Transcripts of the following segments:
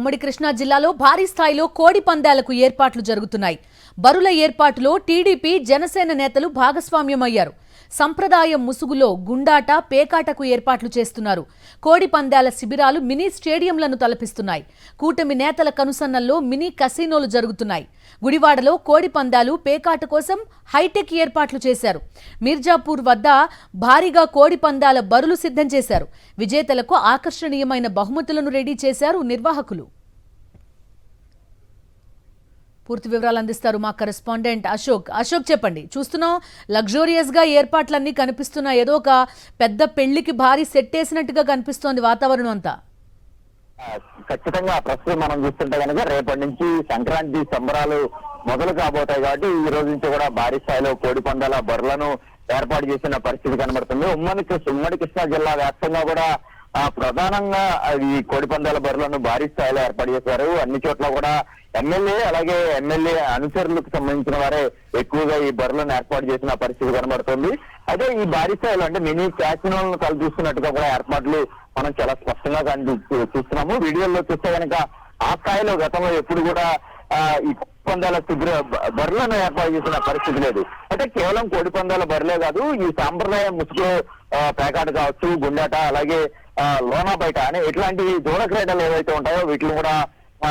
ఉమ్మడి కృష్ణా జిల్లాలో భారీ స్థాయిలో కోడి పందాలకు ఏర్పాట్లు జరుగుతున్నాయి. బరుల ఏర్పాటులో టీడీపీ జనసేన నేతలు భాగస్వామ్యమయ్యారు. సంప్రదాయ ముసుగులో గుండాట, పేకాటకు ఏర్పాట్లు చేస్తున్నారు. కోడి పందాల శిబిరాలు మినీ స్టేడియంలను తలపిస్తున్నాయి. కూటమి నేతల కనుసన్నల్లో మినీ కసినోలు జరుగుతున్నాయి. గుడివాడలో కోడి పందాలు, పేకాట కోసం హైటెక్ ఏర్పాట్లు చేశారు. మీర్జాపూర్ వద్ద భారీగా కోడి పందాల బరులు సిద్ధం చేశారు. విజేతలకు ఆకర్షణీయమైన బహుమతులను రెడీ చేశారు నిర్వాహకులు. పూర్తి వివరాలు అందిస్తారు మా కరెస్పాండెంట్ అశోక్. చెప్పండి, చూస్తున్నాం లగ్జూరియస్ గా ఏర్పాట్లన్నీ కనిపిస్తున్నాయి. ఏదో ఒక పెద్ద పెళ్లికి భారీ సెట్ వేసినట్టుగా కనిపిస్తోంది వాతావరణం అంతా. ఖచ్చితంగా ప్రస్తుతం మనం చూస్తుంటే కనుక రేపటి నుంచి సంక్రాంతి సంబరాలు మొదలు కాబోతాయి కాబట్టి ఈ రోజు నుంచి కూడా భారీ స్థాయిలో కోడి పందాల బరులను ఏర్పాటు చేసిన పరిస్థితి కనబడుతుంది. ఉమ్మడి కృష్ణా జిల్లా వ్యాప్తంగా కూడా ప్రధానంగా ఈ కోడి పందాల బరులను భారీ స్థాయిలో ఏర్పాటు చేశారు. అన్ని చోట్ల కూడా ఎమ్మెల్యే అలాగే ఎమ్మెల్యే అనుచరులకు సంబంధించిన వారే ఎక్కువగా ఈ బరులను ఏర్పాటు చేసిన పరిస్థితి కనబడుతుంది. అదే ఈ భారీ స్థాయిలో అంటే మినీ క్యాసినోలను కల్పిస్తున్నట్టుగా కూడా ఏర్పాట్లు మనం చాలా స్పష్టంగా చూస్తున్నాము. వీడియోల్లో చూస్తే కనుక ఆ స్థాయిలో గతంలో ఎప్పుడు కూడా ఈ పందాల శిబిర బరులను ఏర్పాటు చేసిన పరిస్థితి లేదు. అంటే కేవలం కోడి పందాల బరులే కాదు, ఈ సాంప్రదాయ ముసుగు పేకాట కావచ్చు, గుండాట, అలాగే లోనా బయట అనే ఇట్లాంటి జోడ క్రీడలు ఏవైతే ఉంటాయో వీటిని కూడా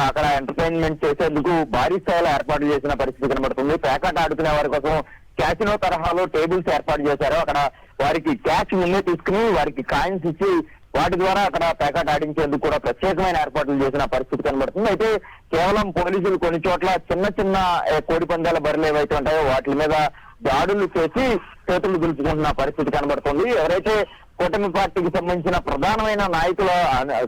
అక్కడ ఎంటర్టైన్మెంట్ చేసేందుకు భారీ స్థాయిలో ఏర్పాటు చేసిన పరిస్థితి కనబడుతుంది. పేకాట ఆడుకునే వారి కోసం క్యాసినో తరహాలో టేబుల్స్ ఏర్పాటు చేశారు. అక్కడ వారికి క్యాష్ ముందే తీసుకుని వారికి కాయిన్స్ ఇచ్చి వాటి ద్వారా అక్కడ పేకాట ఆడించేందుకు కూడా ప్రత్యేకమైన ఏర్పాట్లు చేసిన పరిస్థితి కనబడుతుంది. అయితే కేవలం పోలీసులు కొన్ని చోట్ల చిన్న చిన్న కోడి పందాల బరులు ఏవైతే ఉంటాయో వాటి మీద దాడులు చేసి చేతులు దులుపుకుంటున్న పరిస్థితి కనబడుతుంది. ఎవరైతే కూటమి పార్టీకి సంబంధించిన ప్రధానమైన నాయకుల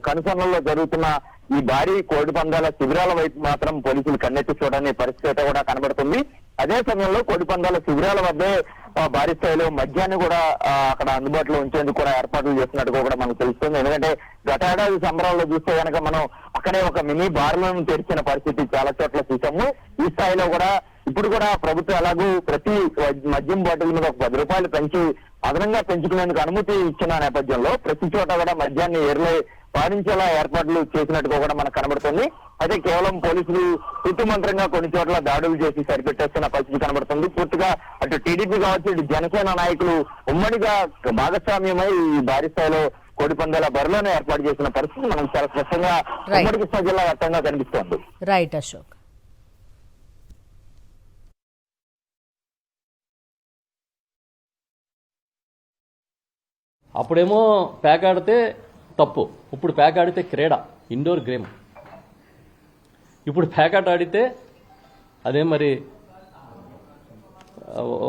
కనుసన్నల్లో జరుగుతున్న ఈ భారీ కోడి పందాల శిబిరాల వైపు మాత్రం పోలీసులు కన్నెత్తి చూడని పరిస్థితి కూడా కనబడుతుంది. అదే సమయంలో కోడి పందాల శిబిరాల వద్దే భారీ స్థాయిలో మద్యాన్ని కూడా అక్కడ అందుబాటులో ఉంచేందుకు కూడా ఏర్పాట్లు చేస్తున్నట్టుగా కూడా మనకు తెలుస్తుంది. ఎందుకంటే గత ఏడాది సంబరాల్లో చూస్తే కనుక మనం అక్కడే ఒక మినీ బార్లను తెరిచిన పరిస్థితి చాలా చోట్ల చూసాము. ఈ స్థాయిలో కూడా ఇప్పుడు కూడా ప్రభుత్వం ఎలాగూ ప్రతి మద్యం బాటిల్ మీద ఒక 10 రూపాయలు పెంచి అదనంగా పెంచుకునేందుకు అనుమతి ఇచ్చిన నేపథ్యంలో ప్రతి చోట కూడా మద్యాన్ని ఎర్లే పాటించేలా ఏర్పాట్లు చేసినట్టుగా కూడా మనకు కనబడుతుంది. అయితే కేవలం పోలీసులు కుటుంబంగా కొన్ని చోట్ల దాడులు చేసి సరిపెట్టేస్తున్న పరిస్థితి కనబడుతుంది. పూర్తిగా అటు టీడీపీ కావచ్చు, ఇటు జనసేన నాయకులు ఉమ్మడిగా భాగస్వామ్యమై ఈ భారీ స్థాయిలో కోడి పందాల బరులను ఏర్పాటు చేసిన పరిస్థితి మనం చాలా స్పష్టంగా ఉమ్మడి కృష్ణా జిల్లా వ్యాప్తంగా కనిపిస్తోంది. రైట్ అశోక్. అప్పుడేమో పేకాడితే తప్పు, ఇప్పుడు పేకాడితే క్రీడ, ఇండోర్ గేమ్. ఇప్పుడు పేకాట ఆడితే అదే మరి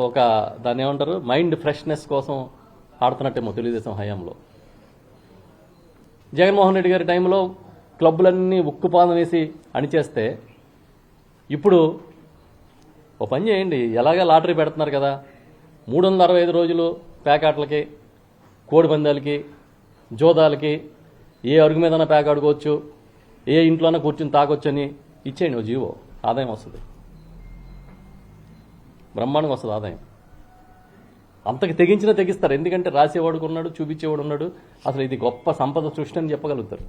ఒక దాన్ని ఏమంటారు, మైండ్ ఫ్రెష్నెస్ కోసం ఆడుతున్నట్టేమో తెలుగుదేశం హయాంలో. జగన్మోహన్ రెడ్డి గారి టైంలో క్లబ్బులన్నీ ఉక్కుపాదం వేసి అణిచేస్తే ఇప్పుడు ఒక పని చేయండి, ఎలాగా లాటరీ పెడుతున్నారు కదా, 365 రోజులు పేకాట్లకి, కోడి పందాలకి, జోదాలకి, ఏ అరుగు మీదన్నా ప్యాక్ ఆడుకోవచ్చు, ఏ ఇంట్లోనే కూర్చుని తాగొచ్చు అని ఇచ్చేయండి. ఓ జీవో, ఆదాయం వస్తుంది, బ్రహ్మాండంగా వస్తుంది ఆదాయం. అంతకు తెగిస్తారు. ఎందుకంటే రాసేవాడుకు ఉన్నాడు, చూపించేవాడు ఉన్నాడు. అసలు ఇది గొప్ప సంపద సృష్టి అని చెప్పగలుగుతారు.